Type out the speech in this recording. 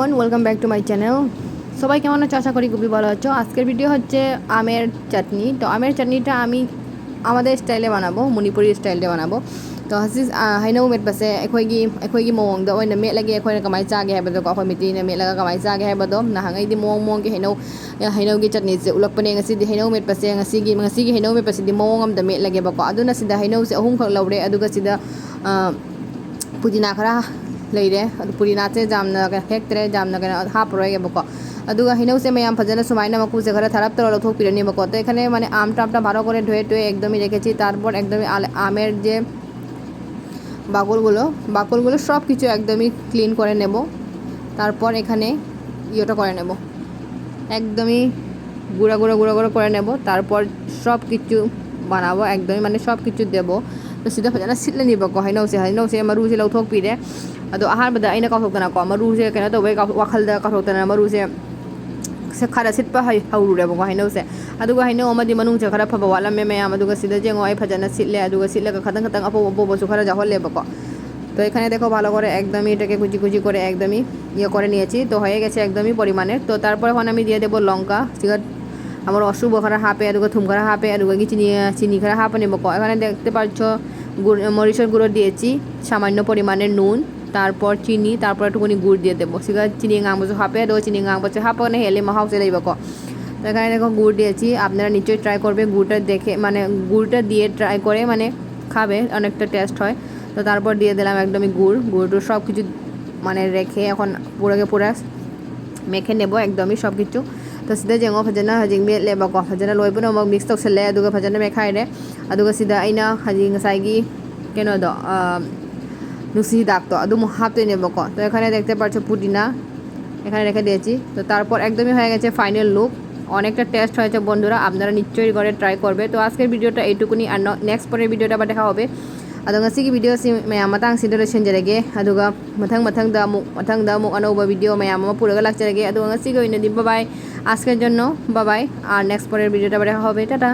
Everyone, welcome back to my channel. সবাই কেমন আছো? আশা করি খুবই ভালো আছো। আজকের ভিডিও হচ্ছে আমের চাটনি। তো আমের চাটনিটা আমি আমাদের স্টাইলে বানাবো, মণিপুরি স্টাইলে বানাবো। তো হসিস হাইনাউ metpa ꯑꯩꯈꯣꯏꯒꯤ ꯃꯑꯣꯡꯗ ꯑꯣꯏꯅ ꯃꯦꯠꯂꯒꯦ ꯑꯩꯈꯣꯏꯅ ꯀꯃꯥꯏꯅ ꯆꯥꯒꯦ ꯍꯥꯏꯕꯗꯣꯀꯣ ꯑꯩꯈꯣꯏ ꯃꯩꯇꯩꯅ ꯃꯦꯠꯂꯒ ꯀꯃꯥꯏꯅ ꯆꯥꯒꯦ ꯍꯥꯏꯕꯗꯣ ꯅꯍꯥꯟꯉꯩꯗꯤ ꯃꯑꯣꯡꯒꯤ ꯍꯩꯅꯧꯒꯤ ꯆꯠꯅꯤꯁꯦ ꯎꯠꯂꯛꯄꯅꯦ. ꯉꯁꯤꯗꯤ ꯍꯩꯅꯧ ꯃꯦꯠꯄꯁꯦ ꯉꯁꯤꯒꯤ ꯍꯩꯅꯧ ꯃꯦꯠꯄꯁꯤꯗꯤ ꯃꯑꯣꯡ ꯑꯃꯗ ꯃꯦꯠꯂꯒꯦꯕꯀꯣ. ꯑꯗꯨꯅ ꯁꯤꯗ ꯍꯩꯅꯧꯁꯦ 3ꯈꯛ ꯂꯧꯔꯦ. ꯑꯗꯨꯒ ꯁꯤꯗ ꯄꯨꯗꯤꯅꯥ ꯈꯔ ꯂꯩꯔꯦ. ꯑꯗꯨ ꯄꯨꯗꯤꯅꯥꯁꯦ ꯌꯥꯝꯅ ꯍꯦꯛꯇ꯭ꯔꯦ, ꯌꯥꯝꯅ হাঁপরোয়েগেবকো. আদুগা হিনাউসে মায়াম ভাজানা সুমাইনা মাকুসে ঘরে থারাপ তরল থোকপিরেনিবকো. তো এখানে মানে আমটা ভালো করে ধুয়ে টুয়ে একদমই রেখেছি. তারপর একদমই আমের যে বাকলগুলো সব কিছু একদমই ক্লিন করে নেব. তারপর এখানে ইয়েটা করে নেব, একদমই গুঁড়া করে নেব. তারপর সব কিছু বানাবো, একদমই মানে সব কিছু দেবো. তো সিধা ফজana সিটলেনিবকো. হাইনাউসে মারুসে লৌথোকপিরে. ꯑꯗꯣ ꯑꯍꯥꯟꯕꯗ ꯑꯩꯅ ꯀꯥꯎꯊꯣꯛꯇꯅꯀꯣ ꯃꯔꯨꯁꯦ ꯀꯩꯅꯣ ꯇꯧꯕꯩ ꯋꯥꯈꯜꯗ ꯀꯥꯎꯊꯣꯛꯇꯅ ꯃꯔꯨꯁꯦ ꯈꯔ ꯁꯤꯠꯄ ꯍꯧꯔꯨꯔꯦꯕꯀꯣ ꯍꯩꯅꯧꯁꯦ. ꯑꯗꯨꯒ ꯍꯩꯅꯧ ꯑꯃꯗꯤ ꯃꯅꯨꯡꯁꯦ ꯈꯔ ꯐꯕ ꯋꯥꯠꯂꯝꯃꯦ ꯃꯌꯥꯝ. ꯑꯗꯨꯒ ꯁꯤꯗ ꯌꯦꯡꯉꯣ ꯑꯩ ꯐꯖꯅ ꯁꯤꯠꯂꯦ. ꯑꯗꯨꯒ সিটলেগা খাতং অপবসু খরা যাহলেবকো. তো এখানে দেখো ভালো করে একদমই এটাকে কুচি করে একদমই ইয়ে করে নিয়েছি. তো হয়ে গেছে একদমই পরিমাণের. তো তারপর এখন আমি দিয়ে দেবো লঙ্কা. সিগার আমার অশুভ খরা হাপে, আদুগা থুম খরা হাপে, আদুগা চিনি খরা হাপে নেবকো. এখানে দেখতে পাচ্ছ মরিচের গুঁড়ো দিয়েছি, সামান্য পরিমাণের নুন, তারপর চিনি, তারপর একটুখানি গুড় দিয়ে দেবো. সিগা চিনি গাংবসু হাপে, আদুগা চিনি গাংবসু হাপে না হেলে মাহাউসে লইবকো. তো এখানে দেখো গুড় দিয়েছি. আপনারা নিশ্চয়ই ট্রাই করবে গুড়টা দেখে, মানে গুড়টা দিয়ে ট্রাই করে মানে খাবে, অনেকটা টেস্ট হয়. তো তারপর দিয়ে দিলাম একদমই গুড় সব কিছু মানে রেখে এখন পুরা মেখে নেব একদমই সব কিছু. তো সিধা ꯌꯦꯡꯉꯣ ꯐꯖꯅ ꯍꯧꯖꯤꯛ ꯃꯦꯠꯂꯦꯕꯀꯣ. ꯐꯖꯅ ꯂꯣꯏ ꯄꯨꯝꯅꯃꯛ ꯃꯤꯛꯁ ꯇꯧꯁꯜꯂꯦ. ꯑꯗꯨꯒ ꯐꯖꯅ ꯃꯦꯠꯈꯥꯏꯔꯦ. ꯑꯗꯨꯒ ꯁꯤꯗ ꯑꯩꯅ ꯍꯧꯖꯤꯛ ꯉꯁꯥꯏꯒꯤ ꯀꯩꯅꯣꯗꯣ নুসি হিদাকতো আদুম হাফতেনেবকো. তো এখানে দেখতে পাচ্ছ পুদিনা এখানে রেখে দিয়েছি. তো তারপর একদমই হয়ে গেছে ফাইনাল লুক. অনেকটা টেস্ট হয়েছে বন্ধুরা, আপনারা নিশ্চয়ই করে ট্রাই করবে. তো আজকের ভিডিওটা এইটুকুনি. আর নেক্সট পরের ভিডিওটা আবার দেখা হবে. ꯑꯗꯣ ꯉꯁꯤꯒꯤ ꯚꯤꯗꯤꯑꯣꯁꯤ ꯃꯌꯥꯝ ꯃꯇꯥꯡꯁꯤꯗ ꯂꯣꯏꯁꯤꯟꯖꯔꯒꯦ. ꯑꯗꯨꯒ ꯃꯊꯪꯗ ꯑꯃꯨꯛ ꯑꯅꯧꯕ ভিডিও ꯃꯌꯥꯝ ꯑꯃ পুরোꯒ লাগজারগে. ꯑꯗꯨꯒꯉꯁꯤꯒꯤ অইনাদি বাবাই, আজকের জন্য বাবাই. আর নেক্সট পরের ভিডিওটা আবার দেখা হবে. টাটা.